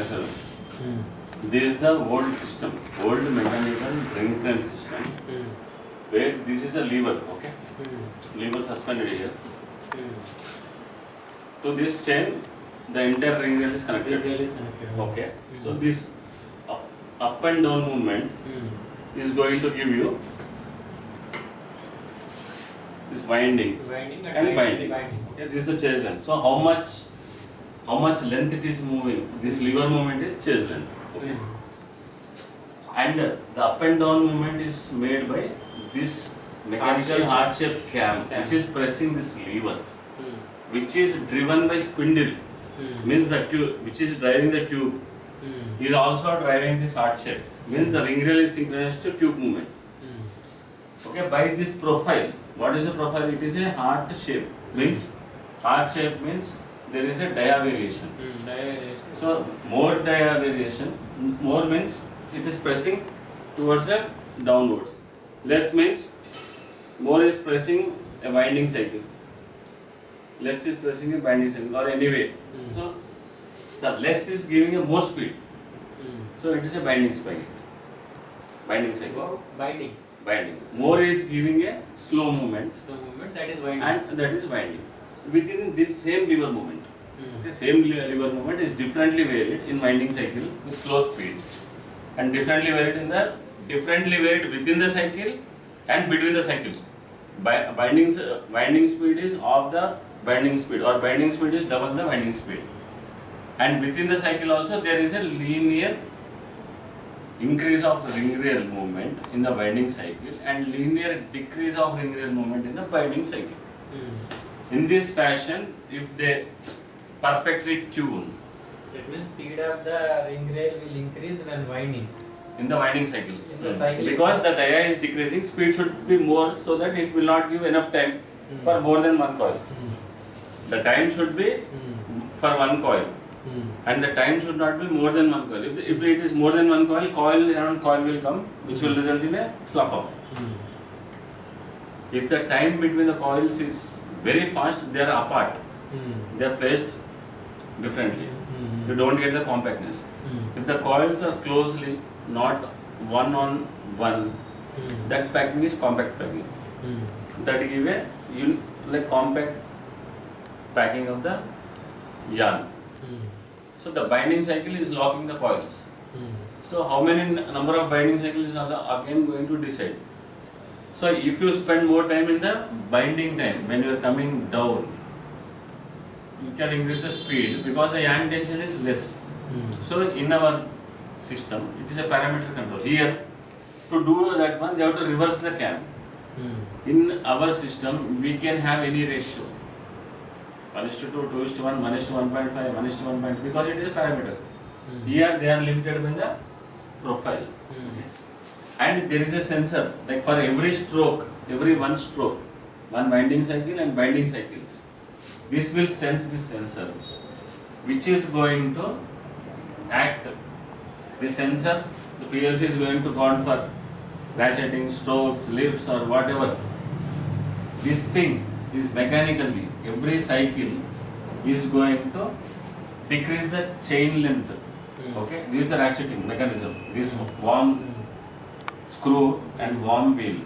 Sir. This is the old system, old mechanical ring frame system, where this is a lever, okay? Lever suspended here. To this chain, the entire ring rail is connected. Okay. So this up and down movement is going to give you this winding and binding. Okay, this is the chase length. So how much length it is moving? This lever movement is chase length. Okay. And the up and down movement is made by this mechanical heart-shaped cam, which is pressing this lever, which is driven by spindle. Means the tube, which is driving the tube, is also driving this heart shape. Means the ring rail is synchronized to tube movement. Okay, by this profile, what is the profile? It is a heart shape. Means heart shape means there is a dia variation. So more dia variation, more means it is pressing towards the downwards. Less means more is pressing a winding cycle. Less is pressing a binding cycle or anyway. So the less is giving a more speed. So it is a binding cycle. Binding cycle. Binding. More is giving a slow movement. That is winding. And that is winding. Within this same lever movement. Okay, same lever movement is differently varied in winding cycle with slow speed, and differently varied within the cycle and between the cycles. Winding speed is of the binding speed, or binding speed is double the winding speed. And within the cycle also there is a linear increase of ring rail movement in the winding cycle and linear decrease of ring rail movement in the binding cycle. In this fashion, if they perfectly tune, that means speed of the ring rail will increase when winding. In the winding cycle. In the cycle Because the dia is decreasing, speed should be more so that it will not give enough time for more than one coil. The time should be for one coil. And the time should not be more than one coil. If it is more than one coil, coil around coil will come, which will result in a slough off. If the time between the coils is very fast, they are apart. They are placed differently. You don't get the compactness. If the coils are closely, not one on one, that packing is compact packing. That give a like compact packing of the yarn. So the binding cycle is locking the coils. So how many number of binding cycles are again going to decide. So if you spend more time in the binding time, when you are coming down, you can increase the speed because the yarn tension is less. So in our system, it is a parameter control. Here, to do that one, they have to reverse the cam. In our system, we can have any ratio. 1:2, 2:1, 1:1.5, 1:1.5, because it is a parameter. Here they are limited by the profile. And there is a sensor, like for every stroke, every one stroke, one winding cycle and binding cycle. This will sense this sensor, which is going to act. The sensor, the PLC is going to count for ratcheting, strokes, lifts or whatever. This thing is mechanically, every cycle is going to decrease the chain length. Okay, this is the ratcheting mechanism. This worm screw and worm wheel,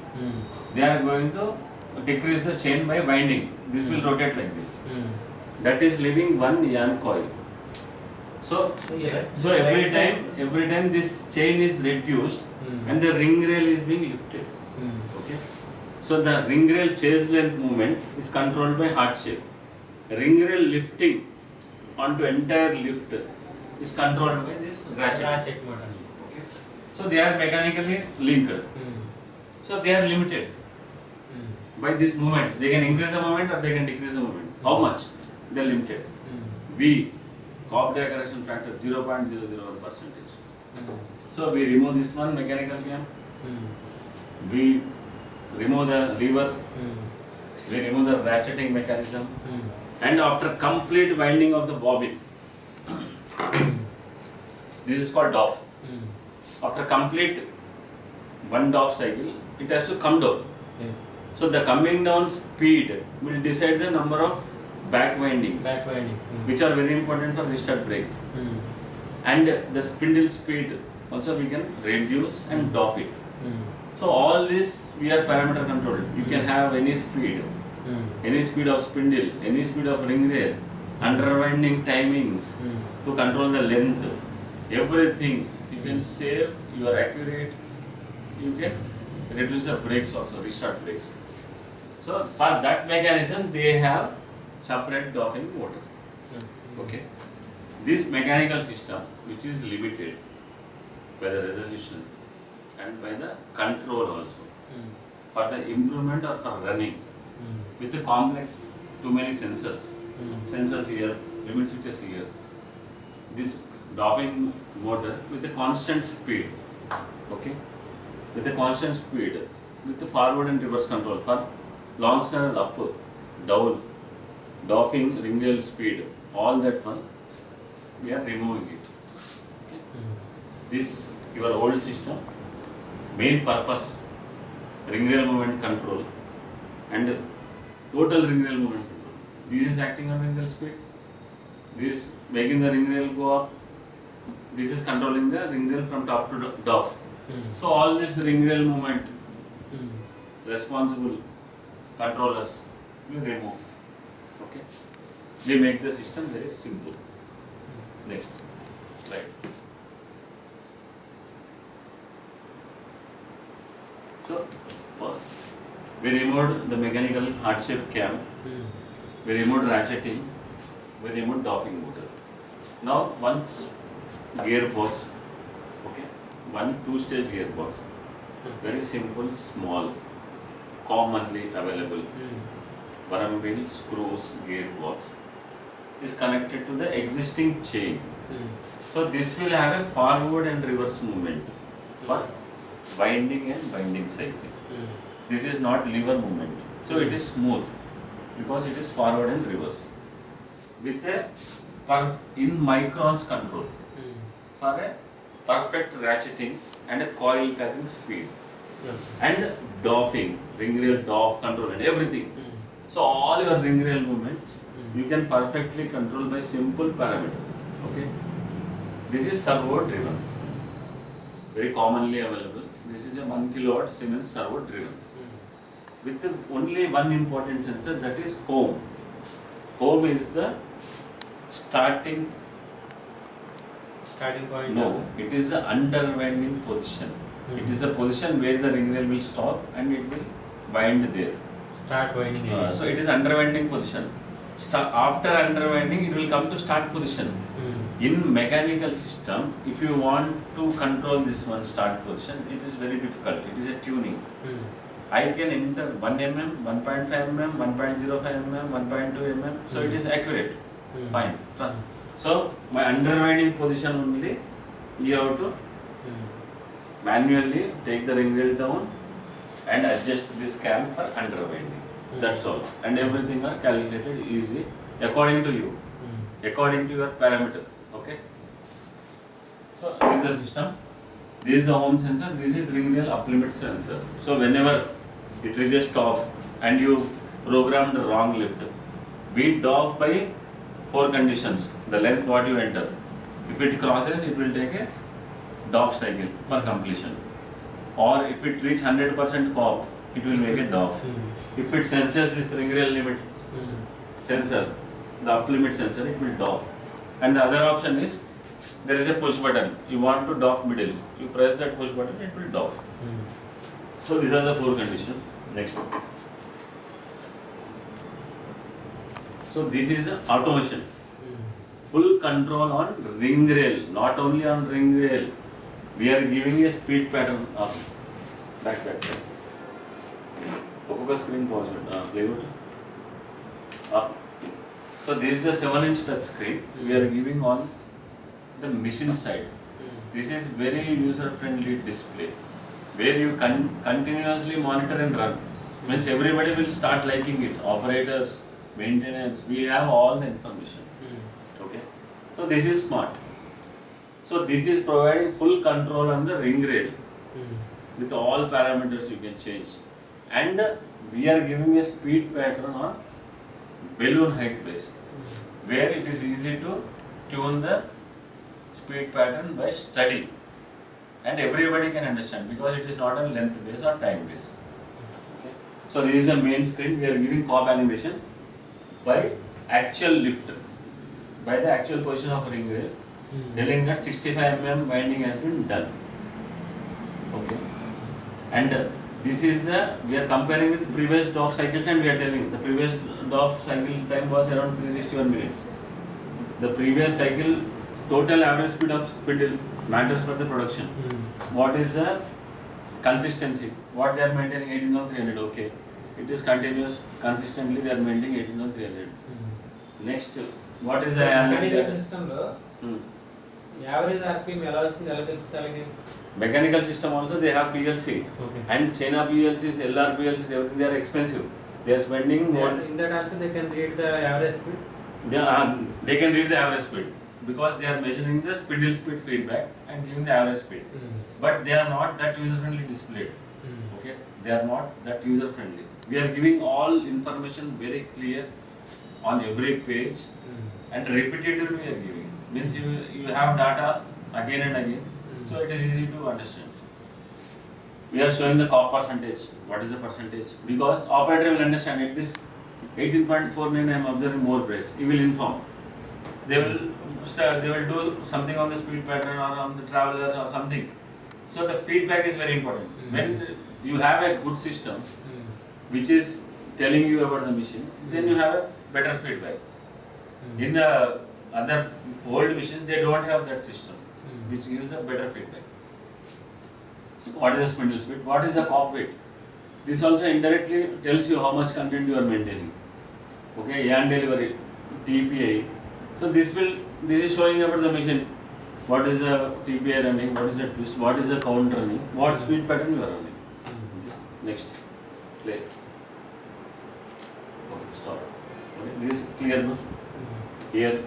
they are going to decrease the chain by winding. This will rotate like this. That is leaving one yarn coil. So every time this chain is reduced and the ring rail is being lifted. Okay. So the ring rail chase length movement is controlled by heart shape. Ring rail lifting onto entire lift is controlled by this ratchet motor. Okay. So they are mechanically linked. So they are limited by this movement. They can increase the movement or they can decrease the movement. How much? They are limited. V, Cobb-Dia correction factor 0.001%. So we remove this one mechanical cam. We remove the lever. We remove the ratcheting mechanism. And after complete winding of the bobbin, this is called DOF. After complete one DOF cycle, it has to come down. So the coming down speed will decide the number of back windings, which are very important for restart brakes. and the spindle speed also we can reduce and doff it. So all this we are parameter controlled. You can have any speed of spindle, any speed of ring rail, underwinding timings to control the length, everything. You can save, you are accurate, you can reduce the brakes also, restart brakes. So for that mechanism they have separate doffing motor. Okay. This mechanical system which is limited by the resolution and by the control also for the improvement or for running with the complex too many sensors here, limit switches here. This doffing motor with the constant speed, okay, with the constant speed, with the forward and reverse control for long channel up, down, doffing, ring rail speed, all that one we are removing it. Okay. This your old system, main purpose ring rail movement control and total ring rail movement control. This is acting on ring rail speed. This is making the ring rail go up. This is controlling the ring rail from top to doff. So all this ring rail movement responsible controllers we remove. Okay. They make the system very simple. Next slide. So we removed the mechanical heart-shaped cam. We removed ratcheting. We removed doffing motor. Now once gearbox, okay, one two-stage gearbox, very simple, small, commonly available Varambil screws gearbox is connected to the existing chain. So this will have a forward and reverse movement for winding and binding cycle. This is not lever movement. So it is smooth because it is forward and reverse. With a in microns control for a perfect ratcheting and a coil packing speed. And doffing, ring rail doff control and everything. So all your ring rail movements you can perfectly control by simple parameter. Okay. This is servo driven, very commonly available. This is a 1 kilowatt Siemens servo driven with only one important sensor, that is home. Home is the starting point. No, it is the underwinding position. It is the position where the ring rail will stop and it will wind there. Start winding. So it is underwinding position. After underwinding, it will come to start position. In mechanical system, if you want to control this one start position, it is very difficult. It is a tuning. I can enter 1 mm, 1.5 mm, 1.05 mm, 1.2 mm. So it is accurate. Fine. So my underwinding position only, you have to manually take the ring rail down and adjust this cam for underwinding. That's all. And everything are calculated easy according to you, according to your parameter. Okay. So this is the system. This is the home sensor. This is ring rail up limit sensor. So whenever it reaches top and you program the wrong lift, we doff by 4 conditions. The length what you enter. If it crosses, it will take a doff cycle for completion. Or if it reach 100% cop, it will make a doff. If it senses this ring rail limit sensor, the up limit sensor, it will doff. And the other option is, there is a push button. You want to doff middle. You press that push button, it will doff. So these are the 4 conditions. Next. So this is automation. Full control on ring rail, not only on ring rail. We are giving a speed pattern of back. Focus screen plywood. Up. So this is a 7-inch touch screen. We are giving on the machine side. This is very user-friendly display where you continuously monitor and run. Means everybody will start liking it. Operators, maintenance, we have all the information. Okay. So this is smart. So this is providing full control on the ring rail with all parameters you can change. And we are giving a speed pattern on balloon height base where it is easy to tune the speed pattern by study, and everybody can understand because it is not on length base or time base. Okay. So this is the main screen. We are giving COP animation by actual lift, by the actual position of ring rail, telling that 65 mm winding has been done. Okay, and this is we are comparing with previous DOF cycles, and we are telling the previous DOF cycle time was around 361 minutes. The previous cycle total average speed of spindle matters for the production. What is the consistency? What they are maintaining 18,300. Okay, it is continuous, consistently they are maintaining 18,300. Next, what is the mechanical system lo average RPM ela vachindi ela telustalagi? Mechanical system also they have PLC. Okay. And China PLCs, LR PLCs, everything they are expensive. They are spending more. In that also they can read the average speed. They can read the average speed because they are measuring the spindle speed feedback and giving the average speed. But they are not that user friendly displayed. Okay, they are not that user friendly. We are giving all information very clear on every page and repetitively we are giving. Means you have data again and again. So it is easy to understand. We are showing the COP percentage. What is the percentage? Because operator will understand it. This 18.49 I am observing more breaks. He will inform. They will do something on the speed pattern or on the travelers or something. So the feedback is very important. When you have a good system which is telling you about the machine, then you have a better feedback. In the other old machines, they don't have that system, which gives a better feedback. So what is the spindle speed? What is the COP weight? This also indirectly tells you how much content you are maintaining. Okay, yarn delivery, TPI. So this is showing about the machine. What is the TPI running? What is the twist? What is the count running? What speed pattern you are running? Okay. Next, play. Okay, stop. Okay, this is clear, no? Here.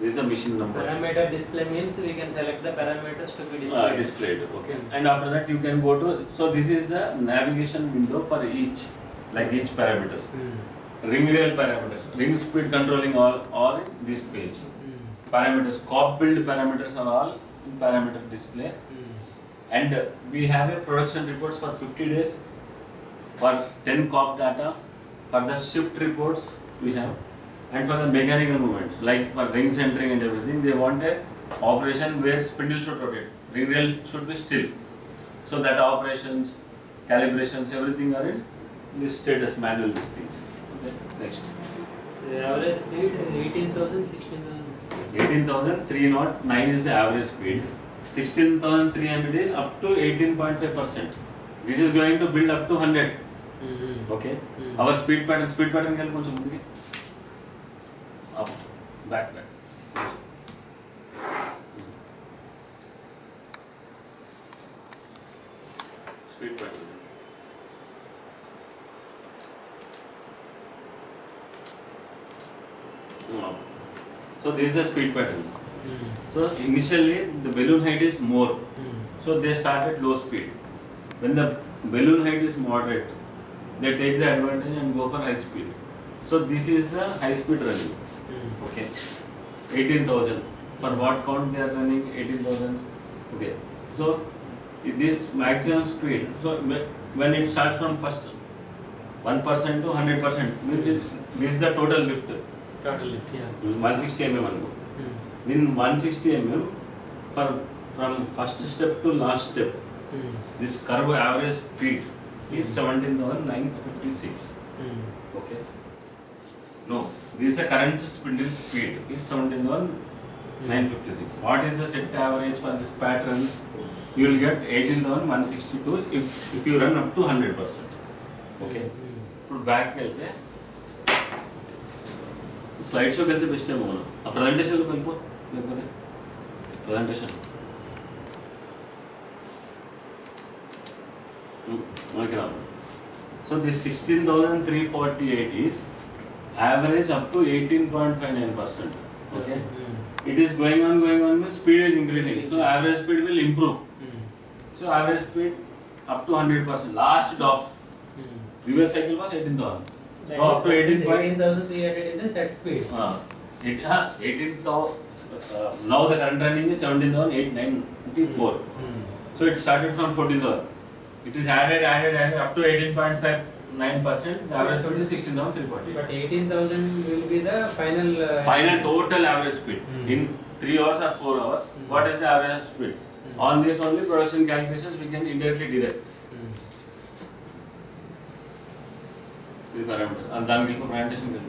This is the machine number. Parameter display means we can select the parameters to be displayed. Displayed. Okay. And after that you can go to. So this is the navigation window for each, like each parameters. Ring rail parameters, ring speed controlling all in this page. Parameters, COP build parameters are all in parameter display. And we have a production reports for 50 days, for 10 COP data, for the shift reports we have. And for the mechanical movements, like for ring centering and everything, they want a operation where spindle should rotate, ring rail should be still. So that operations, calibrations, everything are in this status manual, these things. Okay, next. So average speed 18,000, 16,000. 18,309 is the average speed. 16,300 is up to 18.5%. This is going to build up to 100. Okay. Our speed pattern can koncham mundiki. Up, back. Speed pattern. No. So this is the speed pattern. So initially the balloon height is more. So they start at low speed. When the balloon height is moderate, they take the advantage and go for high speed. So this is the high speed running. Okay, 18,000. For what count they are running 18,000? Okay, so this maximum speed. So when it starts from first 1% to 100%, means this is the total lift. Total lift, yeah. 160 mm. In 160 mm, from first step to last step, this curve average speed is 17,956. Okay. No, this is the current spindle speed is 17,956. What is the set average for this pattern? You will get 18,162 if you run up to 100%. Okay. Put back వెళ్తే slide షోకి వెళ్తే best ఏమో మనం ఆ ప్రజెంటేషన్లోకి వెళ్ళిపో లేకపోతే presentation మనకి రాము. So this 16,348 is average up to 18.59%. Okay. It is going on means speed is increasing. So average speed will improve. So average speed up to 100%. Last DOF. Previous cycle was 18,000. So up to 18,300 is the set speed. 18,000. Now the current running is 17,894. So it started from 14,000. It is added up to 18.59%. The average speed is 16,340. But 18,000 will be the final. Final total average speed in 3 hours or 4 hours. What is the average speed? On this only production calculations we can indirectly derive. This parameter. And then we will presentation.